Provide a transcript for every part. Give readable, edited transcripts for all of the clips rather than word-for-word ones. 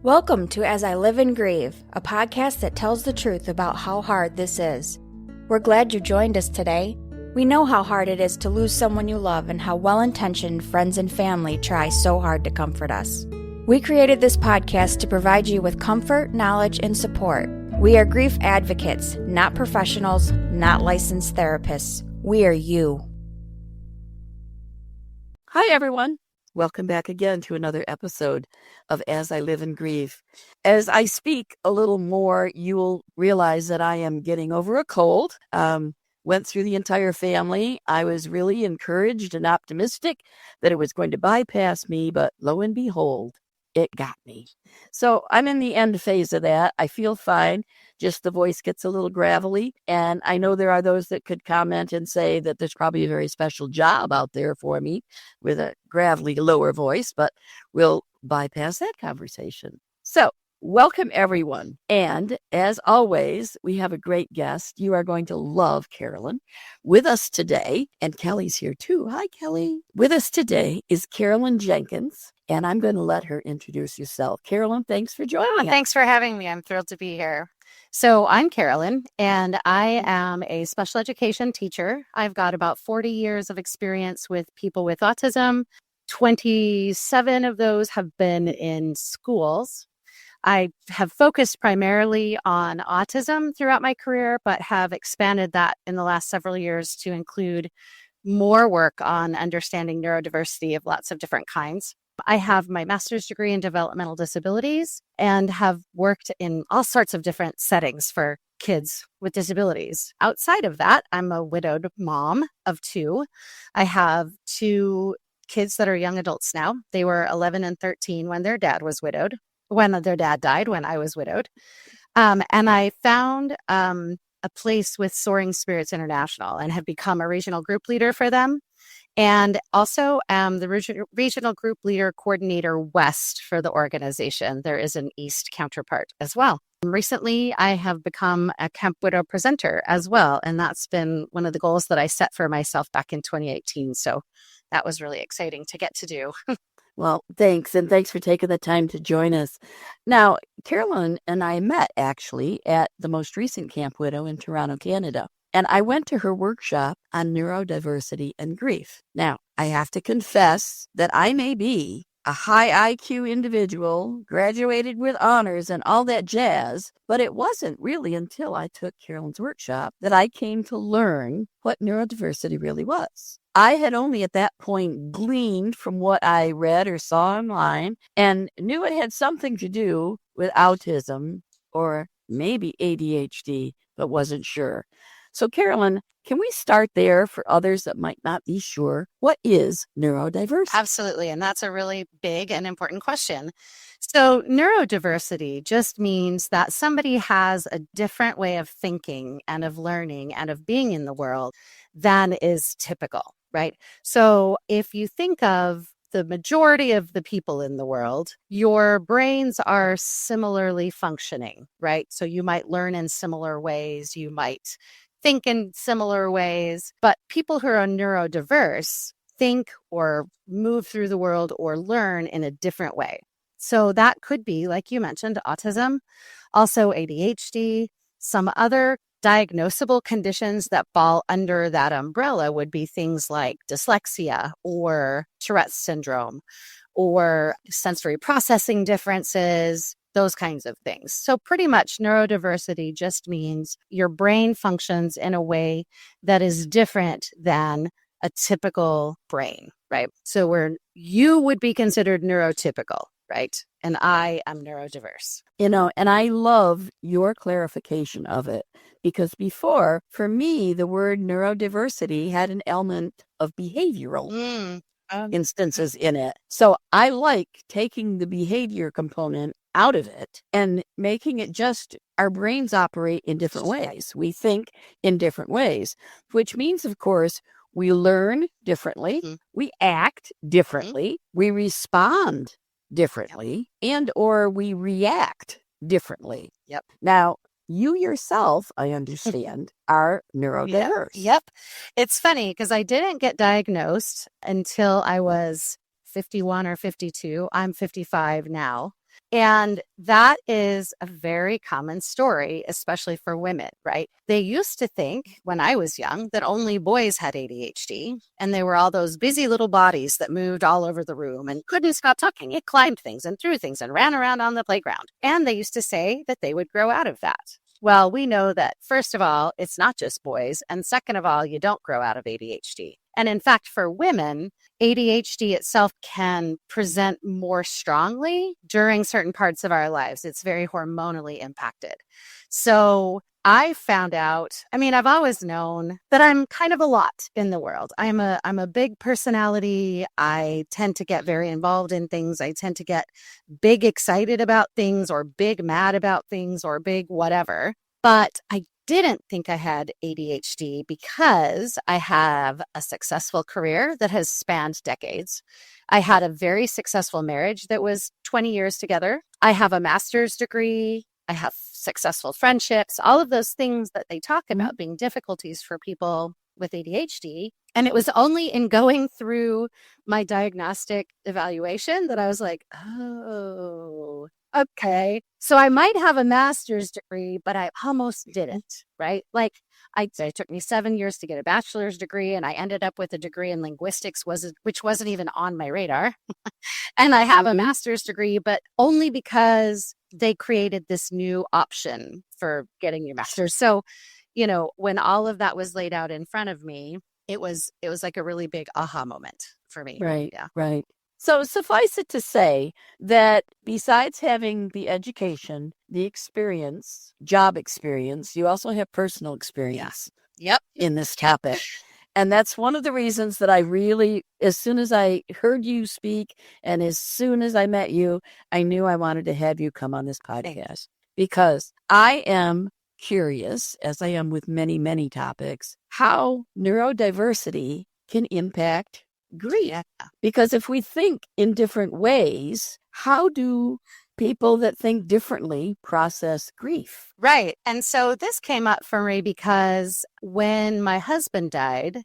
Welcome to As I Live and Grieve, a podcast that tells the truth about how hard this is. We're glad you joined us today. We know how hard it is to lose someone you love and how well-intentioned friends and family try so hard to comfort us. We created this podcast to provide you with comfort, knowledge, and support. We are grief advocates, not professionals, not licensed therapists. We are you. Hi, everyone. Welcome back again to another episode of As I Live and Grieve. As I speak a little more, you will realize that I am getting over a cold. Went through the entire family. I was really encouraged and optimistic that it was going to bypass me, but lo and behold, it got me. So I'm in the end phase of that. I feel fine. Just the voice gets a little gravelly. And I know there are those that could comment and say that there's probably a very special job out there for me with a gravelly lower voice, but we'll bypass that conversation. So welcome, everyone. And as always, we have a great guest. You are going to love Carolyn. With us today, and Kelly's here too. Hi, Kelly. With us today is Carolyn Jenkins, and I'm going to let her introduce herself. Carolyn, thanks for joining us. Thanks for having me. I'm thrilled to be here. So I'm Carolyn, and I am a special education teacher. I've got about 40 years of experience with people with autism. 27 of those have been in schools. I have focused primarily on autism throughout my career, but have expanded that in the last several years to include more work on understanding neurodiversity of lots of different kinds. I have my master's degree in developmental disabilities and have worked in all sorts of different settings for kids with disabilities. Outside of that, I'm a widowed mom of two. I have two kids that are young adults now. They were 11 and 13 when their dad was widowed. When their dad died, when I was widowed. And I found a place with Soaring Spirits International and have become a regional group leader for them. And also the regional group leader coordinator West for the organization. There is an East counterpart as well. Recently, I have become a Camp Widow presenter as well. And that's been one of the goals that I set for myself back in 2018. So that was really exciting to get to do. Well, thanks. And thanks for taking the time to join us. Now, Carolyn and I met actually at the most recent Camp Widow in Toronto, Canada. And I went to her workshop on neurodiversity and grief. Now, I have to confess that I may be a high IQ individual, graduated with honors and all that jazz, but it wasn't really until I took Carolyn's workshop that I came to learn what neurodiversity really was. I had only at that point gleaned from what I read or saw online and knew it had something to do with autism or maybe ADHD, but wasn't sure. So, Carolyn, can we start there for others that might not be sure? What is neurodiversity? Absolutely. And that's a really big and important question. So neurodiversity just means that somebody has a different way of thinking and of learning and of being in the world than is typical, right? So if you think of the majority of the people in the world, your brains are similarly functioning, right? So you might learn in similar ways. You might think in similar ways, but people who are neurodiverse think or move through the world or learn in a different way. So that could be, like you mentioned, autism, also ADHD, some other diagnosable conditions that fall under that umbrella would be things like dyslexia or Tourette's syndrome or sensory processing differences, those kinds of things. So pretty much neurodiversity just means your brain functions in a way that is different than a typical brain, right? So where you would be considered neurotypical, right? And I am neurodiverse. And I love your clarification of it because before, for me, the word neurodiversity had an element of behavioral instances in it. So I like taking the behavior component out of it and making it just our brains operate in different ways. We think in different ways, which means, of course, we learn differently, we act differently, we respond differently, and or we react differently. Yep. Now, you yourself, I understand, are neurodiverse. Yep. It's funny because I didn't get diagnosed until I was 51 or 52. I'm 55 now. And that is a very common story, especially for women, right? They used to think when I was young that only boys had ADHD, and they were all those busy little bodies that moved all over the room and couldn't stop talking. It climbed things and threw things and ran around on the playground. And they used to say that they would grow out of that. Well, we know that, first of all, it's not just boys. And second of all, you don't grow out of ADHD. And in fact, for women, ADHD itself can present more strongly during certain parts of our lives. It's very hormonally impacted. So I found out, I've always known that I'm kind of a lot in the world. I'm a big personality. I tend to get very involved in things. I tend to get big excited about things or big mad about things or big whatever. But I didn't think I had ADHD because I have a successful career that has spanned decades. I had a very successful marriage that was 20 years together. I have a master's degree. I have successful friendships, all of those things that they talk about being difficulties for people with ADHD. And it was only in going through my diagnostic evaluation that I was like, oh, okay. So I might have a master's degree, but I almost didn't, right? Like it took me 7 years to get a bachelor's degree, and I ended up with a degree in linguistics, which wasn't even on my radar. And I have a master's degree, but only because they created this new option for getting your master's. So, when all of that was laid out in front of me, it was like a really big aha moment for me. Right. Yeah. Right. So suffice it to say that besides having the education, the experience, job experience, you also have personal experience in this topic. And that's one of the reasons that I really, as soon as I heard you speak and as soon as I met you, I knew I wanted to have you come on this podcast because I am curious, as I am with many, many topics, how neurodiversity can impact grief. Yeah. Because if we think in different ways, how do people that think differently process grief? Right. And so this came up for me because when my husband died,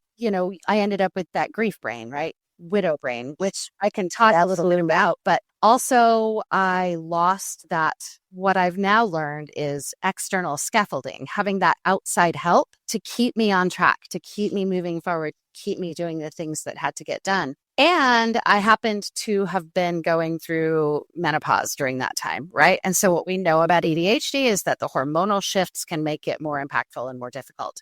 I ended up with that grief brain, right? Widow brain, which I can talk a little bit about, but also I lost that. What I've now learned is external scaffolding, having that outside help to keep me on track, to keep me moving forward, keep me doing the things that had to get done. And I happened to have been going through menopause during that time, right? And so what we know about ADHD is that the hormonal shifts can make it more impactful and more difficult.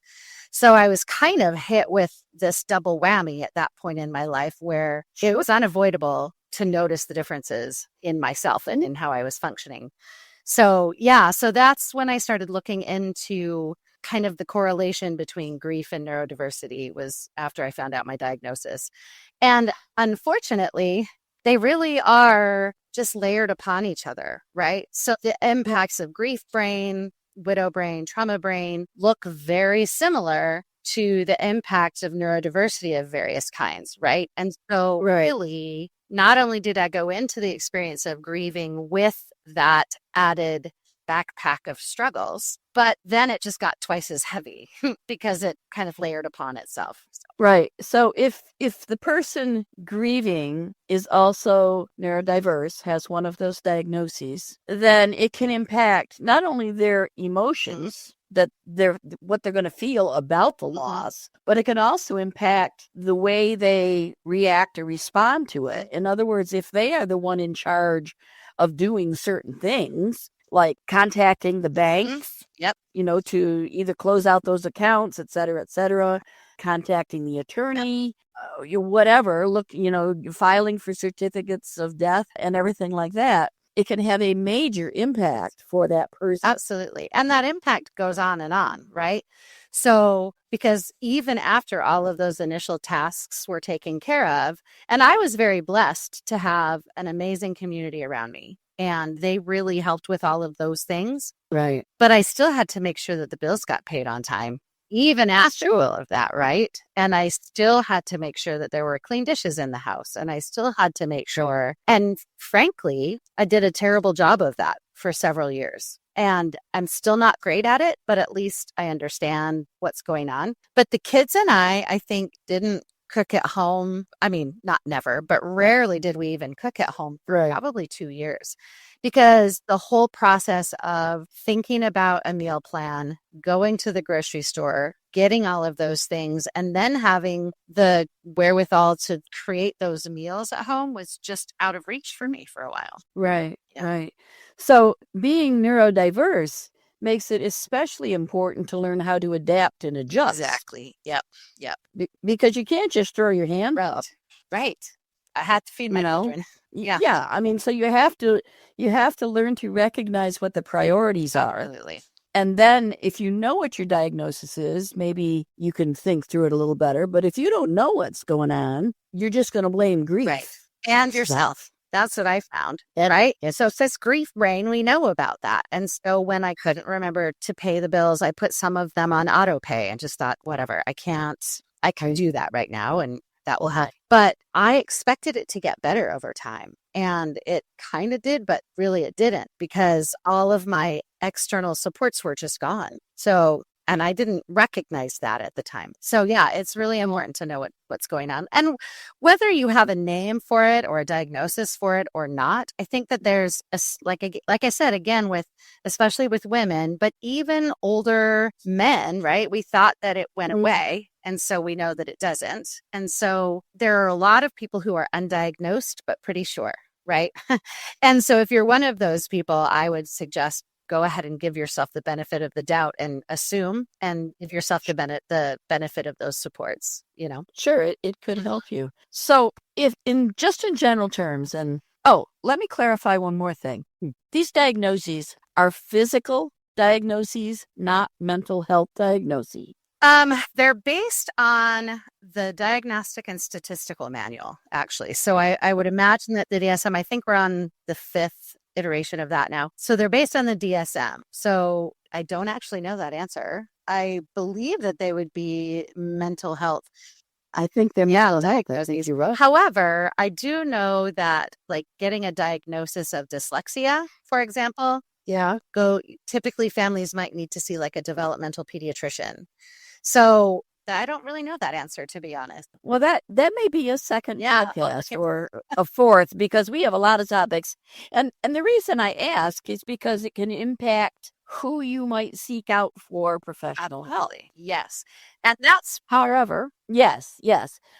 So I was kind of hit with this double whammy at that point in my life where it was unavoidable to notice the differences in myself and in how I was functioning. So that's when I started looking into kind of the correlation between grief and neurodiversity was after I found out my diagnosis. And unfortunately, they really are just layered upon each other, right? So the impacts of grief brain, widow brain, trauma brain look very similar to the impacts of neurodiversity of various kinds, right? And so really, not only did I go into the experience of grieving with that added backpack of struggles, but then it just got twice as heavy because it kind of layered upon itself. Right. So if the person grieving is also neurodiverse, has one of those diagnoses, then it can impact not only their emotions, that what they're going to feel about the loss, but it can also impact the way they react or respond to it. In other words, if they are the one in charge of doing certain things, like contacting the banks, to either close out those accounts, et cetera, contacting the attorney, whatever, filing for certificates of death and everything like that, it can have a major impact for that person. Absolutely. And that impact goes on and on, right? So, because even after all of those initial tasks were taken care of, and I was very blessed to have an amazing community around me, and they really helped with all of those things. Right. But I still had to make sure that the bills got paid on time, even after all of that, right? And I still had to make sure that there were clean dishes in the house. And I still had to make sure. And frankly, I did a terrible job of that for several years. And I'm still not great at it, but at least I understand what's going on. But the kids and I think, didn't cook at home. I mean, not never, but rarely did we even cook at home for Right. probably 2 years, because the whole process of thinking about a meal plan, going to the grocery store, getting all of those things, and then having the wherewithal to create those meals at home was just out of reach for me for a while. Right. Yeah. Right. So being neurodiverse makes it especially important to learn how to adapt and adjust. Exactly. Yep. Because you can't just throw your hand up. Right. I had to feed my children. Yeah. Yeah. I mean, so you have to learn to recognize what the priorities are. Absolutely. And then if you know what your diagnosis is, maybe you can think through it a little better. But if you don't know what's going on, you're just going to blame grief. Right. And yourself. That's what I found. Right. And so it says grief brain. We know about that. And so when I couldn't remember to pay the bills, I put some of them on auto pay and just thought, whatever, I can do that right now. And that will help. But I expected it to get better over time. And it kind of did, but really it didn't, because all of my external supports were just gone. So, and I didn't recognize that at the time. So yeah, it's really important to know what's going on. And whether you have a name for it or a diagnosis for it or not, I think that there's like I said, again, especially with women, but even older men, right? We thought that it went away. And so we know that it doesn't. And so there are a lot of people who are undiagnosed, but pretty sure, right? And so if you're one of those people, I would suggest go ahead and give yourself the benefit of the doubt and assume, and give yourself the benefit of those supports, Sure, it could help you. So if in general terms, and let me clarify one more thing. These diagnoses are physical diagnoses, not mental health diagnoses. They're based on the Diagnostic and Statistical Manual, actually. So I would imagine that the DSM, I think we're on the 5th iteration of that now. So they're based on the DSM. So I don't actually know that answer. I believe that they would be mental health. I think they're mental health. That's easy, right? However, I do know that like getting a diagnosis of dyslexia, for example, typically families might need to see like a developmental pediatrician. So I don't really know that answer, to be honest. Well, that may be a second podcast or a fourth, because we have a lot of topics. And the reason I ask is because it can impact who you might seek out for professional help. Yes. And that's, however, yes.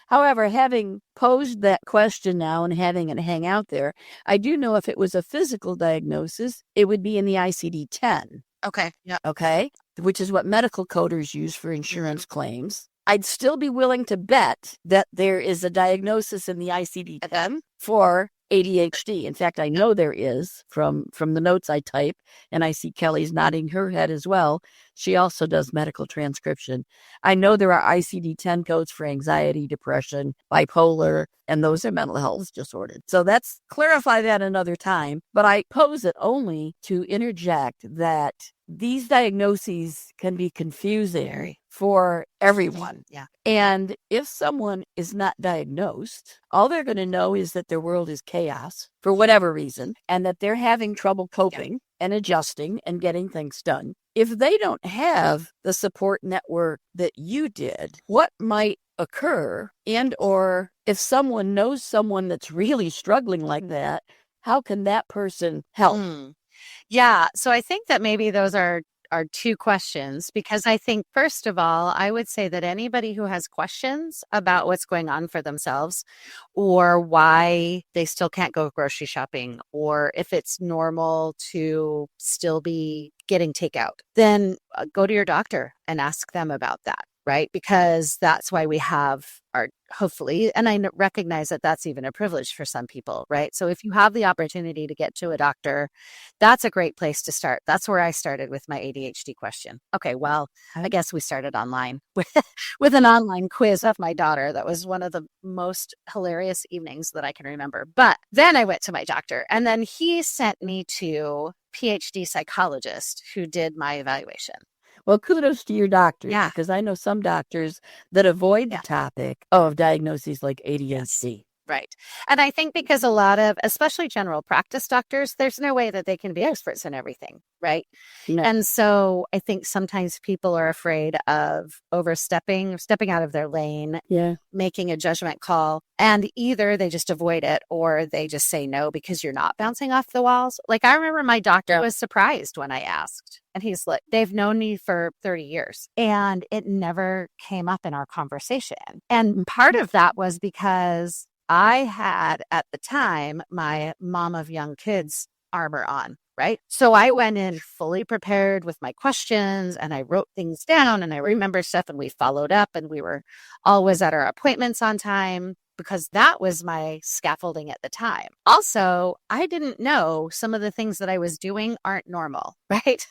However, having posed that question now and having it hang out there, I do know if it was a physical diagnosis, it would be in the ICD-10. Okay. Yeah. Okay. Which is what medical coders use for insurance claims. I'd still be willing to bet that there is a diagnosis in the ICD-10 for ADHD. In fact, I know there is from the notes I type, and I see Kelly's nodding her head as well. She also does medical transcription. I know there are ICD-10 codes for anxiety, depression, bipolar, and those are mental health disorders. So let's clarify that another time. But I pose it only to interject that these diagnoses can be confusing for everyone. Yeah. And if someone is not diagnosed, all they're going to know is that their world is chaos for whatever reason, and that they're having trouble coping and adjusting and getting things done. If they don't have the support network that you did, what might occur, and or if someone knows someone that's really struggling like that, how can that person help? Yeah. So I think that maybe those are two questions, because I think, first of all, I would say that anybody who has questions about what's going on for themselves, or why they still can't go grocery shopping, or if it's normal to still be getting takeout, then go to your doctor and ask them about that. Right? Because that's why we have hopefully, and I recognize that that's even a privilege for some people, right? So if you have the opportunity to get to a doctor, that's a great place to start. That's where I started with my ADHD question. Okay, well, I guess we started online with an online quiz of my daughter. That was one of the most hilarious evenings that I can remember. But then I went to my doctor, and then he sent me to PhD psychologist who did my evaluation. Well, kudos to your doctor. Yeah. Because I know some doctors that avoid the topic of diagnoses like ADHD. Right. And I think because a lot of, especially general practice doctors, there's no way that they can be experts in everything. Right. No. And so I think sometimes people are afraid of overstepping, stepping out of their lane, making a judgment call, and either they just avoid it or they just say no because you're not bouncing off the walls. Like I remember my doctor was surprised when I asked, and he's like, they've known me for 30 years and it never came up in our conversation. And part of that was because I had at the time my mom of young kids armor on. Right. So I went in fully prepared with my questions and I wrote things down and I remember stuff and we followed up and we were always at our appointments on time because that was my scaffolding at the time. Also, I didn't know some of the things that I was doing aren't normal, right?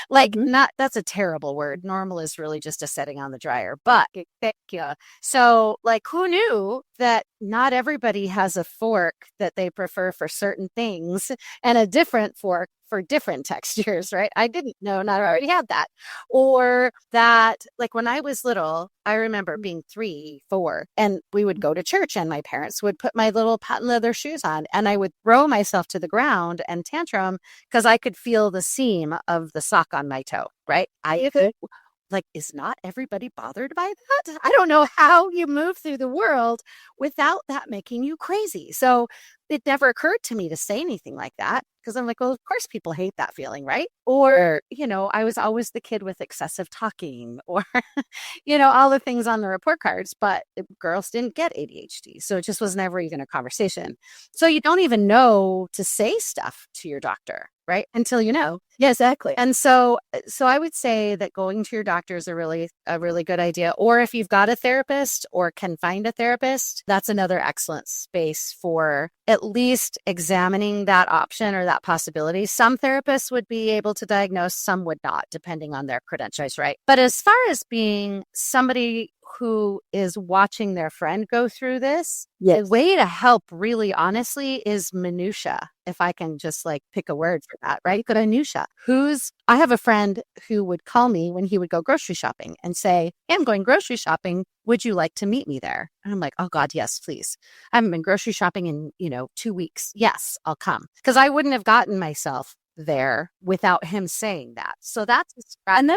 Like not, that's a terrible word. Normal is really just a setting on the dryer, but thank you. So like who knew that not everybody has a fork that they prefer for certain things and a different fork for different textures, right? I didn't know, not already had that. Or that, like when I was little, I remember being 3, 4, and we would go to church and my parents would put my little patent leather shoes on and I would throw myself to the ground and tantrum because I could feel the seam of the sock on my toe, right? I could. Like, is not everybody bothered by that? I don't know how you move through the world without that making you crazy. So it never occurred to me to say anything like that because I'm like, well, of course people hate that feeling, right? Or, I was always the kid with excessive talking or, all the things on the report cards, but girls didn't get ADHD. So it just was never even a conversation. So you don't even know to say stuff to your doctor, right? Until you know. Yeah, exactly. And so I would say that going to your doctor is a really good idea. Or if you've got a therapist or can find a therapist, that's another excellent space for at least examining that option or that possibility. Some therapists would be able to diagnose, some would not, depending on their credentials, right? But as far as being somebody who is watching their friend go through this, the way to help really honestly is minutia. If I can just like pick a word for that, right? Good minutia. I have a friend who would call me when he would go grocery shopping and say, hey, I'm going grocery shopping. Would you like to meet me there? And I'm like, oh God, yes, please. I haven't been grocery shopping in, 2 weeks. Yes, I'll come. Because I wouldn't have gotten myself there without him saying that. So that's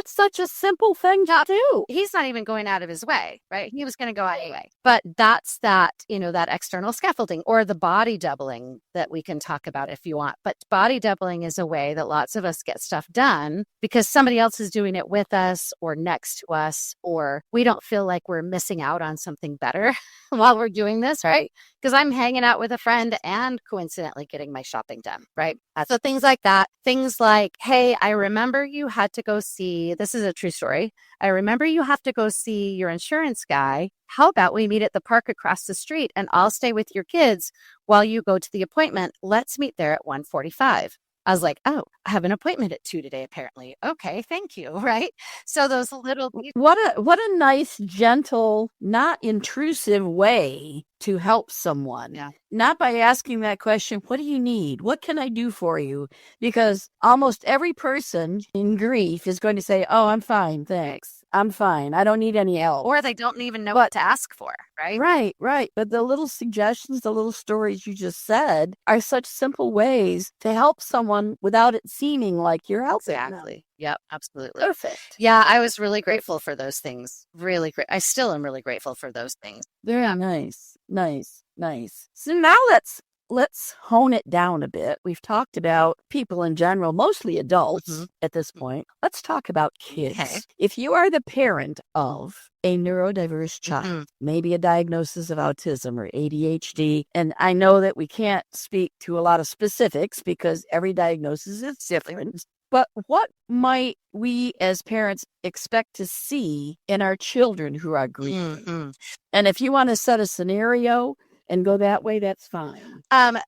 such a simple thing to do. He's not even going out of his way, right? He was going to go anyway. But that's that, that external scaffolding or the body doubling that we can talk about if you want. But body doubling is a way that lots of us get stuff done because somebody else is doing it with us or next to us, or we don't feel like we're missing out on something better while we're doing this, right? Because I'm hanging out with a friend and coincidentally getting my shopping done, right? So things like that. Things like, hey, I remember you had to go see, this is a true story. I remember you have to go see your insurance guy. How about we meet at the park across the street and I'll stay with your kids while you go to the appointment. Let's meet there at 1:45. I was like, oh, I have an appointment at 2 today, apparently. Okay, thank you. Right. So those little. What a nice, gentle, not intrusive way to help someone. Yeah. Not by asking that question, what do you need? What can I do for you? Because almost every person in grief is going to say, oh, I'm fine. Thanks. I'm fine. I don't need any help. Or they don't even know what to ask for, right? Right. But the little suggestions, the little stories you just said are such simple ways to help someone without it seeming like you're helping. Exactly. Yep, absolutely. Perfect. Yeah, I was really grateful for those things. Really great. I still am really grateful for those things. Very nice. So now let's hone it down a bit. We've talked about people in general, mostly adults at this point. Let's talk about kids. Okay. If you are the parent of a neurodiverse child, maybe a diagnosis of autism or ADHD, and I know that we can't speak to a lot of specifics because every diagnosis is different, but what might we as parents expect to see in our children who are grieving? And if you want to set a scenario and go that way, that's fine.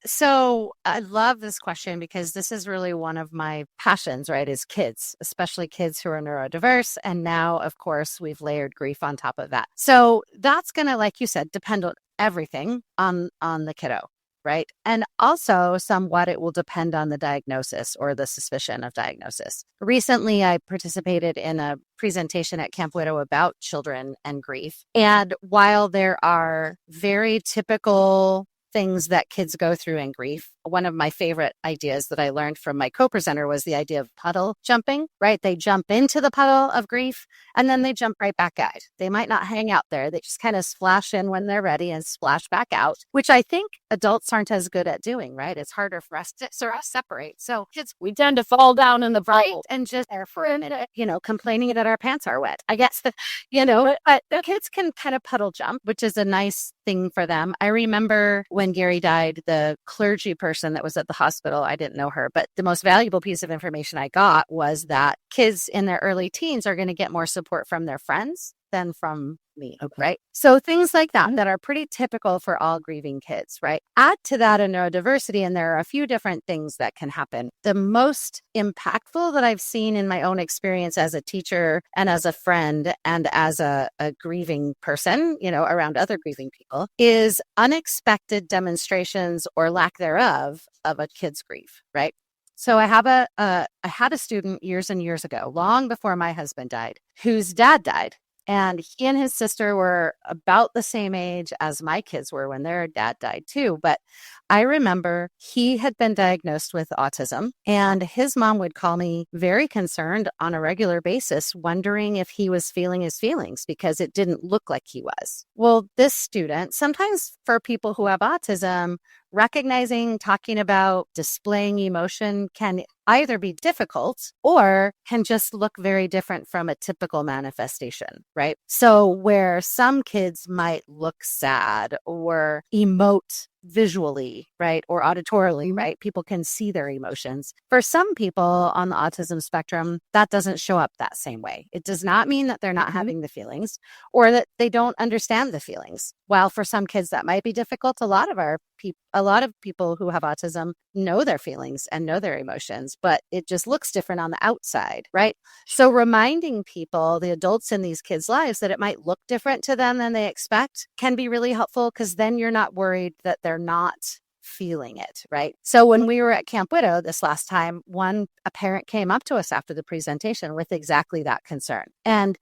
So I love this question because this is really one of my passions, right? Is kids, especially kids who are neurodiverse. And now, of course, we've layered grief on top of that. So that's going to, like you said, depend on everything on the kiddo, right? And also somewhat it will depend on the diagnosis or the suspicion of diagnosis. Recently, I participated in a presentation at Camp Widow about children and grief. And while there are very typical things that kids go through in grief. One of my favorite ideas that I learned from my co-presenter was the idea of puddle jumping, right? They jump into the puddle of grief and then they jump right back out. They might not hang out there. They just kind of splash in when they're ready and splash back out, which I think adults aren't as good at doing, right? It's harder for us to sort of separate. So kids, we tend to fall down in the puddle and just there for a minute, complaining that our pants are wet. I guess, but the kids can kind of puddle jump, which is a nice thing for them. I remember when Gary died, the clergy person that was at the hospital, I didn't know her, but the most valuable piece of information I got was that kids in their early teens are going to get more support from their friends than from me, right? So things like that are pretty typical for all grieving kids, right? Add to that a neurodiversity, and there are a few different things that can happen. The most impactful that I've seen in my own experience as a teacher and as a friend and as a grieving person, around other grieving people, is unexpected demonstrations or lack thereof of a kid's grief, right? So I had a student years and years ago, long before my husband died, whose dad died. And he and his sister were about the same age as my kids were when their dad died too. But I remember he had been diagnosed with autism, and his mom would call me very concerned on a regular basis, wondering if he was feeling his feelings because it didn't look like he was. Well, this student, sometimes for people who have autism, recognizing, talking about, displaying emotion can either be difficult or can just look very different from a typical manifestation, right? So where some kids might look sad or emote visually, right? Or auditorily, right? People can see their emotions. For some people on the autism spectrum, that doesn't show up that same way. It does not mean that they're not having the feelings or that they don't understand the feelings. While for some kids that might be difficult, a lot of people who have autism know their feelings and know their emotions, but it just looks different on the outside, right? So reminding people, the adults in these kids' lives, that it might look different to them than they expect can be really helpful, because then you're not worried that they're not feeling it, right? So when we were at Camp Widow this last time, a parent came up to us after the presentation with exactly that concern. And,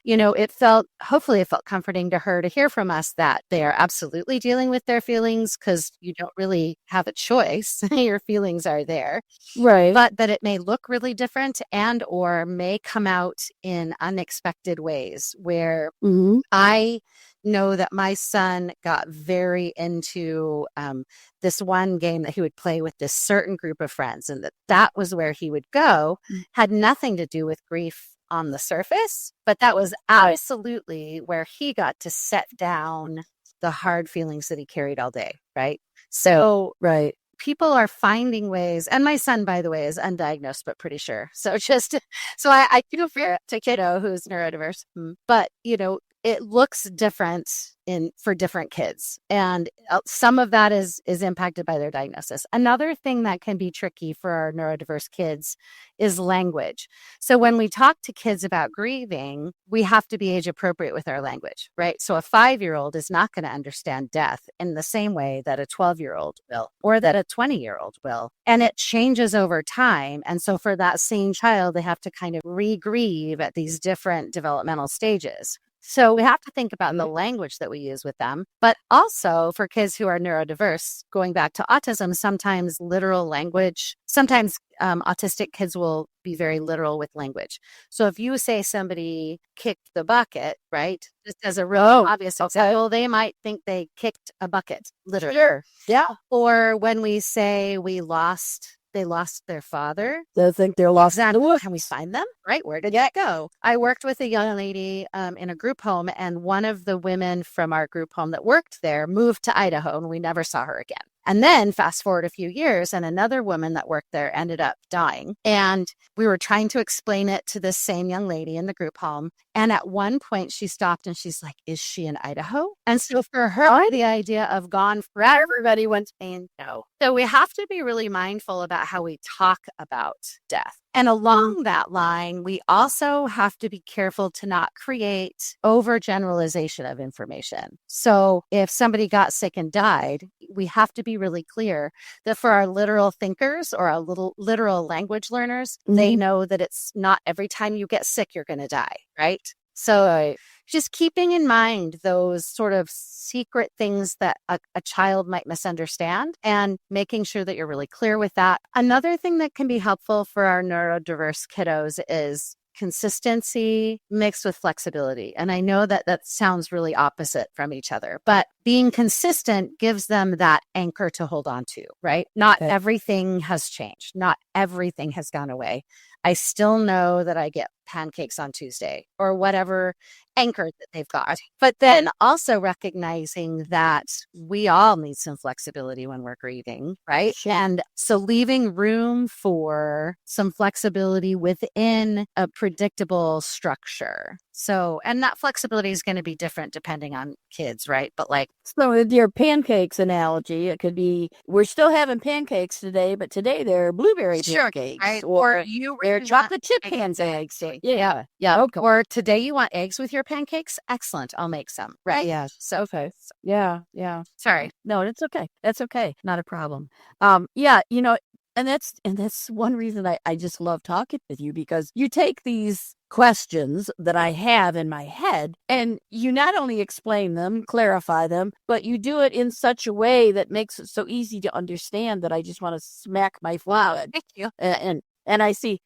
hopefully it felt comforting to her to hear from us that they are absolutely dealing with their feelings, because you don't really have a choice. Your feelings are there. Right. But that it may look really different and or may come out in unexpected ways where I know that my son got very into this one game that he would play with this certain group of friends, and that was where he would go, had nothing to do with grief on the surface, but that was absolutely where he got to set down the hard feelings that he carried all day, right? So Right. people are finding ways, and my son, by the way, is undiagnosed, but pretty sure. So I feel for a kiddo who's neurodiverse, but it looks different for different kids. And some of that is impacted by their diagnosis. Another thing that can be tricky for our neurodiverse kids is language. So when we talk to kids about grieving, we have to be age appropriate with our language, right? So a 5-year-old is not going to understand death in the same way that a 12-year-old will, or that a 20-year-old will. And it changes over time. And so for that same child, they have to kind of re-grieve at these different developmental stages. So we have to think about the language that we use with them, but also for kids who are neurodiverse, going back to autism, sometimes literal language, sometimes autistic kids will be very literal with language. So if you say somebody kicked the bucket, right, just as a real obvious example, they might think they kicked a bucket, literally. Sure. Yeah. Or when we say they lost their father. They think they're lost. Exactly. Can we find them? Right. Where did that go? I worked with a young lady in a group home, and one of the women from our group home that worked there moved to Idaho, and we never saw her again. And then fast forward a few years, and another woman that worked there ended up dying. And we were trying to explain it to this same young lady in the group home. And at one point she stopped and she's like, is she in Idaho? And so for her, the idea of gone forever, everybody went saying no. So we have to be really mindful about how we talk about death. And along that line, we also have to be careful to not create overgeneralization of information. So if somebody got sick and died, we have to be really clear that for our literal thinkers or our literal language learners, they know that it's not every time you get sick, you're going to die, right? So just keeping in mind those sort of secret things that a child might misunderstand and making sure that you're really clear with that. Another thing that can be helpful for our neurodiverse kiddos is consistency mixed with flexibility. And I know that that sounds really opposite from each other, but being consistent gives them that anchor to hold on to, right? Not everything has changed. Not everything has gone away. I still know that I get pancakes on Tuesday or whatever anchor that they've got. But then also recognizing that we all need some flexibility when we're grieving, right? And so leaving room for some flexibility within a predictable structure. So, and that flexibility is going to be different depending on kids, right? But like, so with your pancakes analogy, it could be, we're still having pancakes today, but today they're blueberry pancakes, right? or you they're really chocolate chip want pancakes. Yeah. Okay. Or today you want eggs with your pancakes? Excellent. I'll make some. Right. Yeah. So, Yeah. sorry. No, it's okay. That's okay. Not a problem. Yeah, and that's one reason I just love talking with you, because you take these questions that I have in my head and you not only explain them, clarify them, but you do it in such a way that makes it so easy to understand that I just want to smack my forehead. Thank you. And I see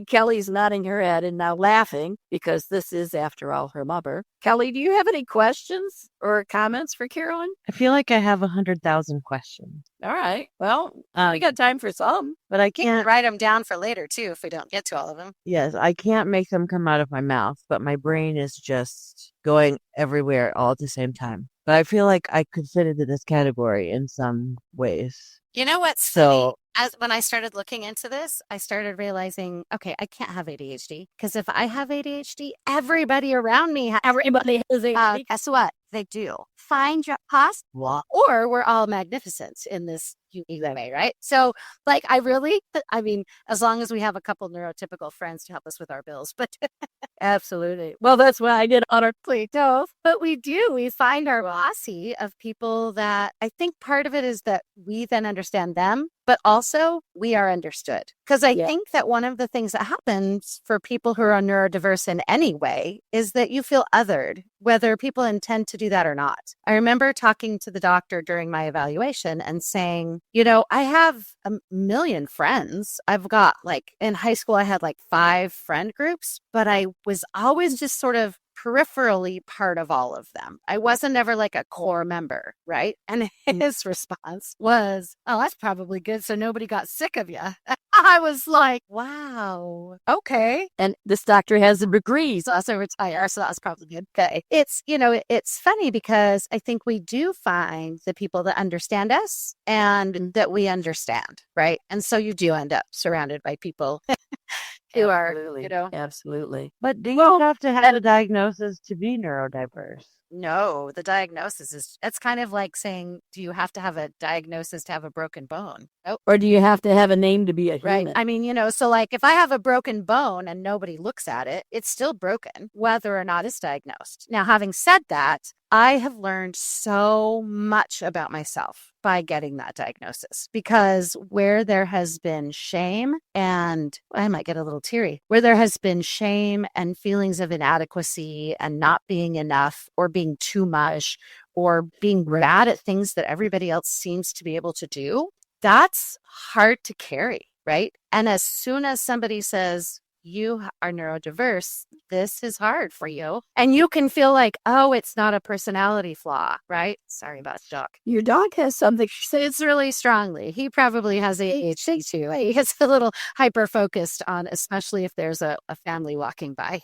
Kelly's nodding her head and now laughing, because this is, after all, her mother. Kelly, do you have any questions or comments for Carolyn? I feel like I have 100,000 questions. All right. Well, we got time for some. But I You can can't, write them down for later too if we don't get to all of them. yes, I can't make them come out of my mouth, but my brain is just going everywhere all at the same time. But I feel like I could fit into this category in some ways. You know what's So, as when I started looking into this, I started realizing, okay, I can't have ADHD, because if I have ADHD, everybody around me has. Everybody has ADHD. Guess what? They do. Find your past, or we're all magnificent in this unique way, right? So, like, I mean, as long as we have a couple neurotypical friends to help us with our bills, but Absolutely. Well, that's what I did on our plate. no, but we find our posse of people that I think part of it is that we then understand them, but also we are understood. Because I think that one of the things that happens for people who are neurodiverse in any way is that you feel othered, whether people intend to do that or not. I remember talking to the doctor during my evaluation and saying, I have a million friends. I've got, like, in high school, I had like 5 friend groups, but I was always just sort of peripherally part of all of them. I wasn't ever like a core member, right? And his response was, "Oh, that's probably good, so nobody got sick of you." I was like, wow, okay. And this doctor has a degree. He's also retired, so that's probably good. Okay. It's funny because I think we do find the people that understand us and that we understand, right? And so you do end up surrounded by people who Absolutely. are, Absolutely. but do you have to have a diagnosis to be neurodiverse? no, the diagnosis it's kind of like saying, do you have to have a diagnosis to have a broken bone? Nope. Or do you have to have a name to be a Right. human? I mean, so like if I have a broken bone and nobody looks at it, it's still broken, whether or not it's diagnosed. Now, having said that, I have learned so much about myself by getting that diagnosis, because where there has been shame, and I might get a little teary, where there has been shame and feelings of inadequacy and not being enough or being too much or being bad at things that everybody else seems to be able to do, that's hard to carry, right? And as soon as somebody says, you are neurodiverse, this is hard for you. And you can feel like, oh, it's not a personality flaw, right? Sorry about the dog. Your dog has something. It's really strongly. He probably has ADHD too. He gets a little hyper focused on, especially if there's a family walking by.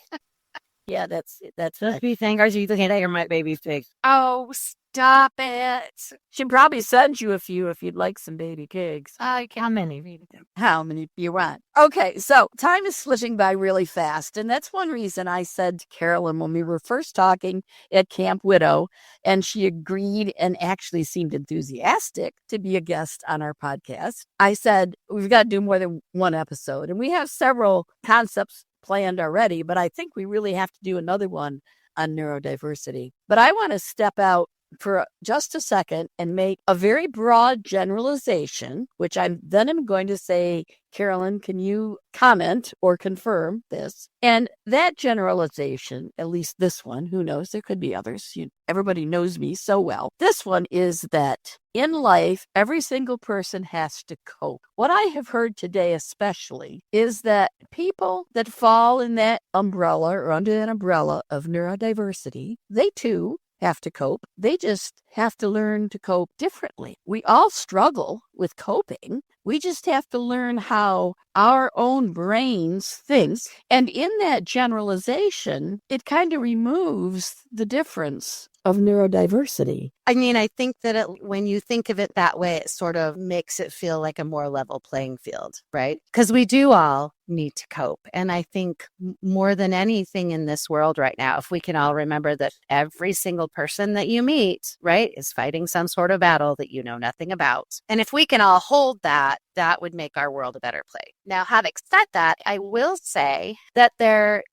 Yeah, that's Just be thinking, are you looking at your my baby pig? Oh, stop it. She'd probably send you a few if you'd like some baby pigs. How many? How many you want? Okay, so time is slipping by really fast. And that's one reason I said to Carolyn when we were first talking at Camp Widow, and she agreed and actually seemed enthusiastic to be a guest on our podcast. I said, we've got to do more than one episode. And we have several concepts planned already, but I think we really have to do another one on neurodiversity. But I want to step out for just a second and make a very broad generalization, which I'm going to say, Carolyn, can you comment or confirm this? And that generalization, at least this one, who knows, there could be others. Everybody knows me so well. This one is that in life, every single person has to cope. What I have heard today especially is that people that fall in that umbrella or under that umbrella of neurodiversity, they too have to cope. They just have to learn to cope differently. We all struggle with coping. We just have to learn how our own brains think. And in that generalization, it kind of removes the difference of neurodiversity. I mean, I think that when you think of it that way, it sort of makes it feel like a more level playing field, right? Because we do all need to cope. And I think more than anything in this world right now, if we can all remember that every single person that you meet, right, is fighting some sort of battle that you know nothing about. And if we can all hold that, that would make our world a better place. Now, having said that, I will say that the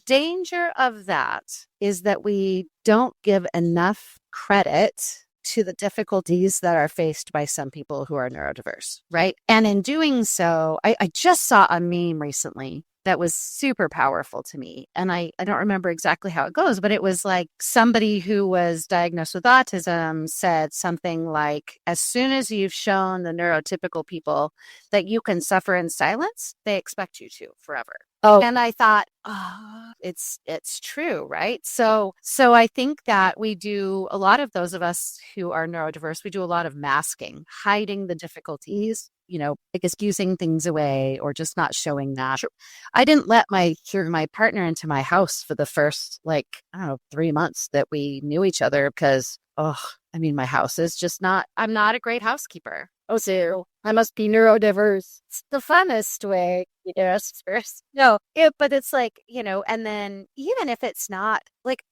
danger of that is that we don't give enough credit to the difficulties that are faced by some people who are neurodiverse, right? And in doing so, I just saw a meme recently that was super powerful to me. And I don't remember exactly how it goes, but it was like somebody who was diagnosed with autism said something like, as soon as you've shown the neurotypical people that you can suffer in silence, they expect you to forever. Oh, and I thought, it's true, right? So I think that we do, a lot of those of us who are neurodiverse, we do a lot of masking, hiding the difficulties, excusing things away or just not showing that. I didn't let my partner into my house for the first 3 months that we knew each other because, my house is just I'm not a great housekeeper. Oh, so I must be neurodiverse. It's the funnest way, No, but it's and then even if it's not,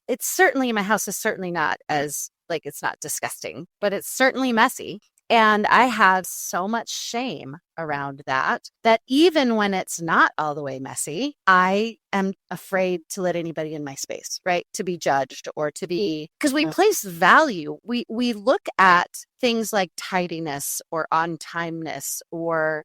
it's certainly, my house is certainly not as, it's not disgusting, but it's certainly messy. And I have so much shame around that even when it's not all the way messy, I am afraid to let anybody in my space, right? To be judged or to be, because we place value. We look at things like tidiness or on-timeness or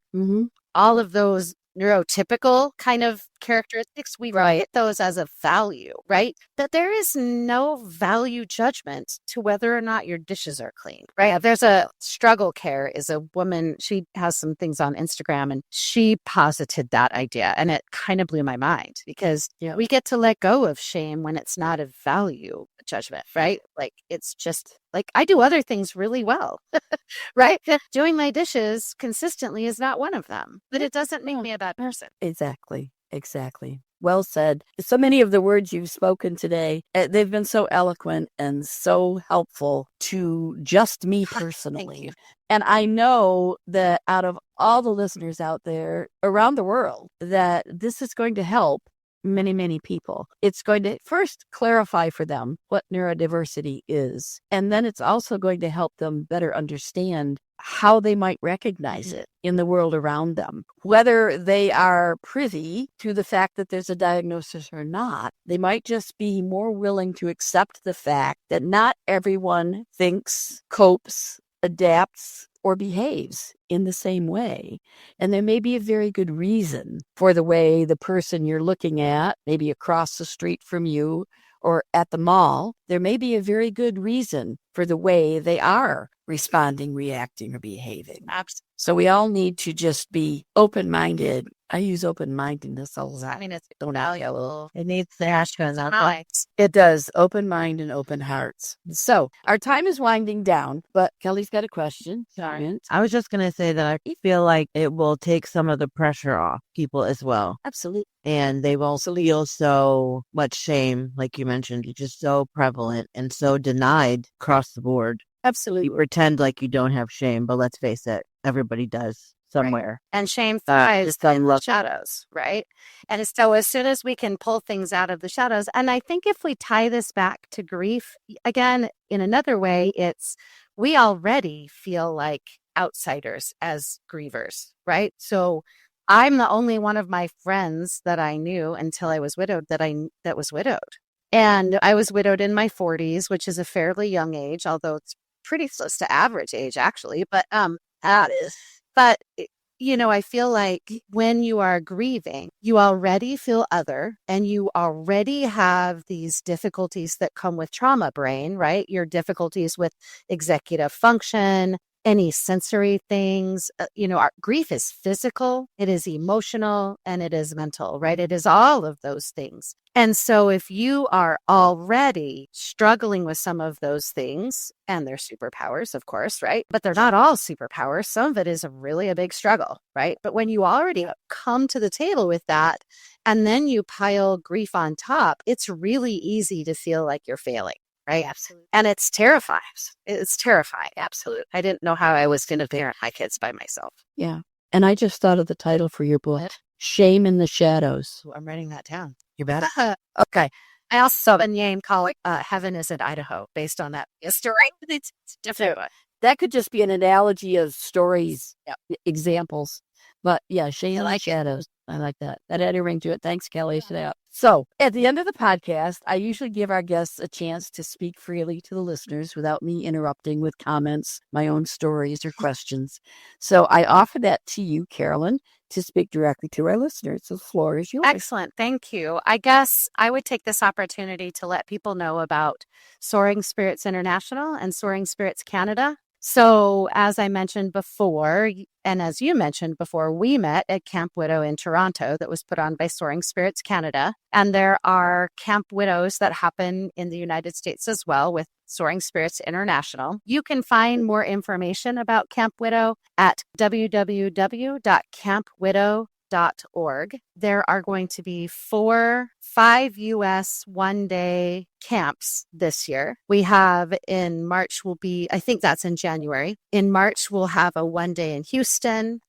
all of those neurotypical kind of characteristics, we write those as a value, right? That there is no value judgment to whether or not your dishes are clean, right? There's a Struggle Care is a woman, she has some things on Instagram and she posited that idea and it kind of blew my mind because we get to let go of shame when it's not a value judgment, right? It's just I do other things really well, right? Doing my dishes consistently is not one of them, but it doesn't make me a bad person. Exactly. Well said. So many of the words you've spoken today, they've been so eloquent and so helpful to just me personally. Thank you. And I know that out of all the listeners out there around the world, that this is going to help many, many people. It's going to first clarify for them what neurodiversity is. And then it's also going to help them better understand how they might recognize it in the world around them. Whether they are privy to the fact that there's a diagnosis or not, they might just be more willing to accept the fact that not everyone thinks, copes, adapts, or behaves in the same way. And there may be a very good reason for the way the person you're looking at, maybe across the street from you or at the mall, there may be a very good reason for the way they are responding, reacting, or behaving. Absolutely. So we all need to just be open-minded. I use open-mindedness all the time. It's valuable. It needs the hashtags on. It does. Open mind and open hearts. So our time is winding down, but Kelly's got a question. Sorry. I was just going to say that I feel like it will take some of the pressure off people as well. Absolutely. And they won't feel so much shame, like you mentioned. It's just so prevalent and so denied across the board. Absolutely. You pretend like you don't have shame, but let's face it, everybody does somewhere. Right. And shame thrives in the shadows, right? And so as soon as we can pull things out of the shadows, and I think if we tie this back to grief, again, in another way, it's we already feel like outsiders as grievers, right? So I'm the only one of my friends that I knew until I was widowed that was widowed. And I was widowed in my 40s, which is a fairly young age, although it's pretty close to average age, actually. But that is. But I feel like when you are grieving, you already feel other and you already have these difficulties that come with trauma brain, right? Your difficulties with executive function, any sensory things. Our grief is physical, it is emotional, and it is mental, right? It is all of those things. And so if you are already struggling with some of those things, and they're superpowers, of course, right? But they're not all superpowers. Some of it is really a big struggle, right? But when you already come to the table with that, and then you pile grief on top, it's really easy to feel like you're failing. Right. Absolutely. And it's terrifying. It's terrifying. Absolutely. I didn't know how I was going to parent my kids by myself. Yeah. And I just thought of the title for your book, What? Shame in the Shadows. Ooh, I'm writing that down. You bet. Okay. I also saw a name called Heaven is in Idaho based on that story. It's different. That could just be an analogy of stories, examples. But yeah, Shame in the Shadows. I like that. That had a ring to it. Thanks, Kelly, for that. So at the end of the podcast, I usually give our guests a chance to speak freely to the listeners without me interrupting with comments, my own stories, or questions. So I offer that to you, Carolyn, to speak directly to our listeners. The floor is yours. Excellent. Thank you. I guess I would take this opportunity to let people know about Soaring Spirits International and Soaring Spirits Canada. So as I mentioned before, and as you mentioned before, we met at Camp Widow in Toronto that was put on by Soaring Spirits Canada. And there are Camp Widows that happen in the United States as well with Soaring Spirits International. You can find more information about Camp Widow at www.campwidow.org. There are going to be 5 U.S. one-day camps this year. We have in March I think that's in January. In March, we'll have a one day in Houston.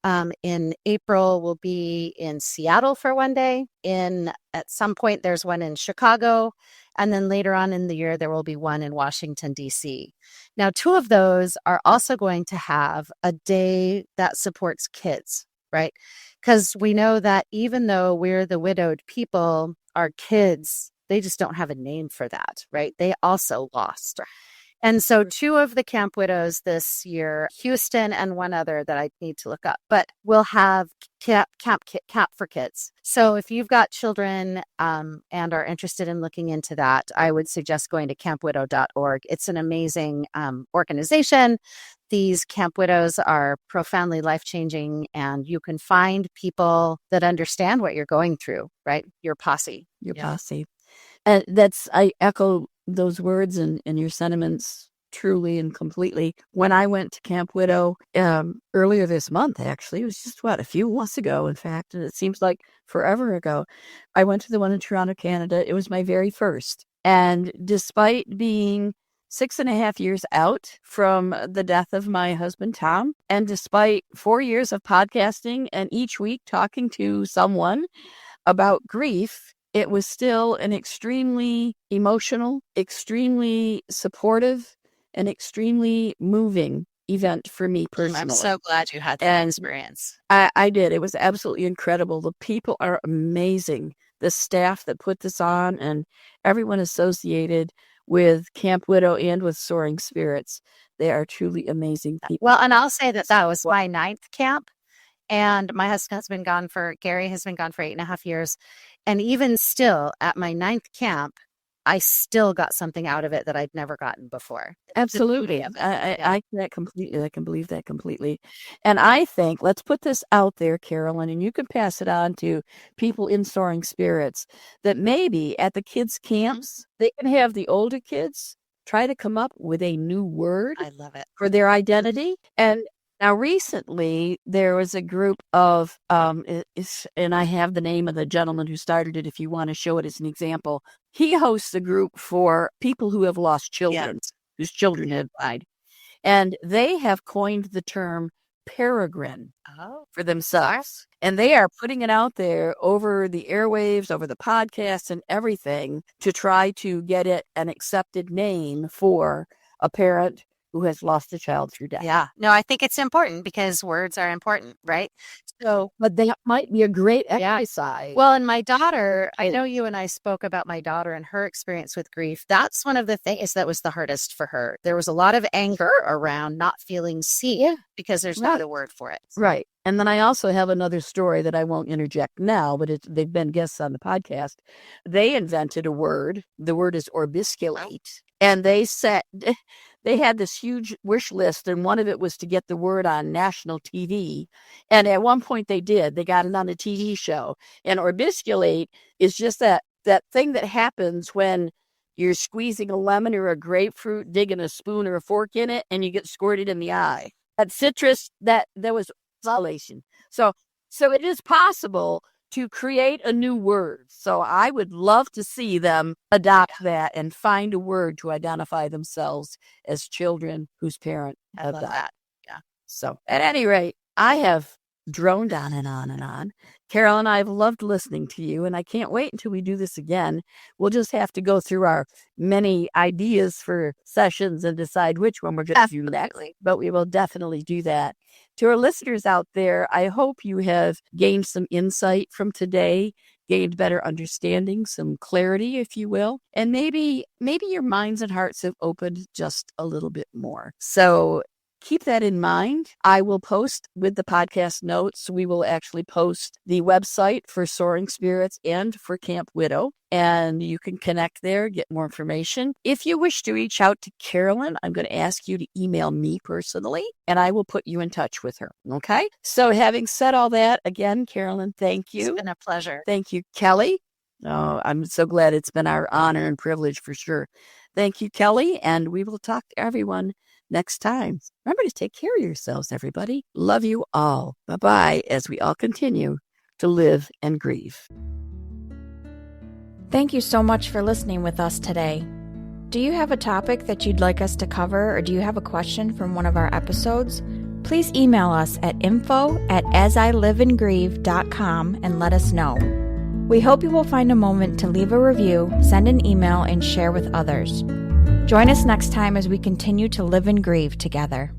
In April, we'll be in Seattle for one day. At some point, there's one in Chicago. And then later on in the year, there will be one in Washington, D.C. Now, 2 of those are also going to have a day that supports kids, right? Because we know that even though we're the widowed people, our kids, they just don't have a name for that, right? They also lost. And so 2 of the Camp Widows this year, Houston and one other that I need to look up, but we'll have camp for kids. So if you've got children and are interested in looking into that, I would suggest going to campwidow.org. It's an amazing organization. These Camp Widows are profoundly life-changing, and you can find people that understand what you're going through, right? Your posse. Posse. And I echo those words and your sentiments truly and completely. When I went to Camp Widow earlier this month, actually, it was just a few months ago, in fact, and it seems like forever ago. I went to the one in Toronto, Canada. It was my very first. And despite being 6.5 years out from the death of my husband, Tom, and despite 4 years of podcasting and each week talking to someone about grief, it was still an extremely emotional, extremely supportive, and extremely moving event for me personally. I'm so glad you had that experience. I did. It was absolutely incredible. The people are amazing. The staff that put this on and everyone associated with Camp Widow and with Soaring Spirits, they are truly amazing people. Well, and I'll say that was my 9th camp. And my husband has been gone Gary has been gone for 8.5 years. And even still at my 9th camp, I still got something out of it that I'd never gotten before. Absolutely. I can believe that completely. And I think, let's put this out there, Carolyn, and you can pass it on to people in Soaring Spirits, that maybe at the kids' camps, they can have the older kids try to come up with a new word. I love it. For their identity. And now, recently, there was a group of, and I have the name of the gentleman who started it if you want to show it as an example. He hosts a group for people who have lost children, whose children have died. And they have coined the term peregrine for themselves. And they are putting it out there over the airwaves, over the podcasts and everything to try to get it an accepted name for a parent who has lost a child through death. Yeah. No, I think it's important because words are important, right? So, but they might be a great Yeah. exercise. Well, and my daughter, I know you and I spoke about my daughter and her experience with grief. That's one of the things that was the hardest for her. There was a lot of anger around not feeling seen because there's not a word for it. Right. And then I also have another story that I won't interject now, but they've been guests on the podcast. They invented a word. The word is orbisculate. And they had this huge wish list, and one of it was to get the word on national TV. And at one point they did. They got it on a TV show. And orbisculate is just that thing that happens when you're squeezing a lemon or a grapefruit, digging a spoon or a fork in it, and you get squirted in the eye. That citrus, that was isolation. So it is possible to create a new word. So I would love to see them adopt that and find a word to identify themselves as children whose parent have died. Yeah. So at any rate, I have droned on and on and on. Carolyn, I've loved listening to you, and I can't wait until we do this again. We'll just have to go through our many ideas for sessions and decide which one we're going to do next. But we will definitely do that. To our listeners out there, I hope you have gained some insight from today, gained better understanding, some clarity, if you will, and maybe your minds and hearts have opened just a little bit more. So keep that in mind. I will post with the podcast notes. We will actually post the website for Soaring Spirits and for Camp Widow, and you can connect there, get more information. If you wish to reach out to Carolyn, I'm going to ask you to email me personally, and I will put you in touch with her. Okay? So having said all that, again, Carolyn, thank you. It's been a pleasure. Thank you, Kelly. Oh, I'm so glad. It's been our honor and privilege for sure. Thank you, Kelly, and we will talk to everyone next time. Remember to take care of yourselves, everybody. Love you all. Bye-bye as we all continue to live and grieve. Thank you so much for listening with us today. Do you have a topic that you'd like us to cover, or do you have a question from one of our episodes? Please email us at info@asiliveandgrieve.com and let us know. We hope you will find a moment to leave a review, send an email, and share with others. Join us next time as we continue to live and grieve together.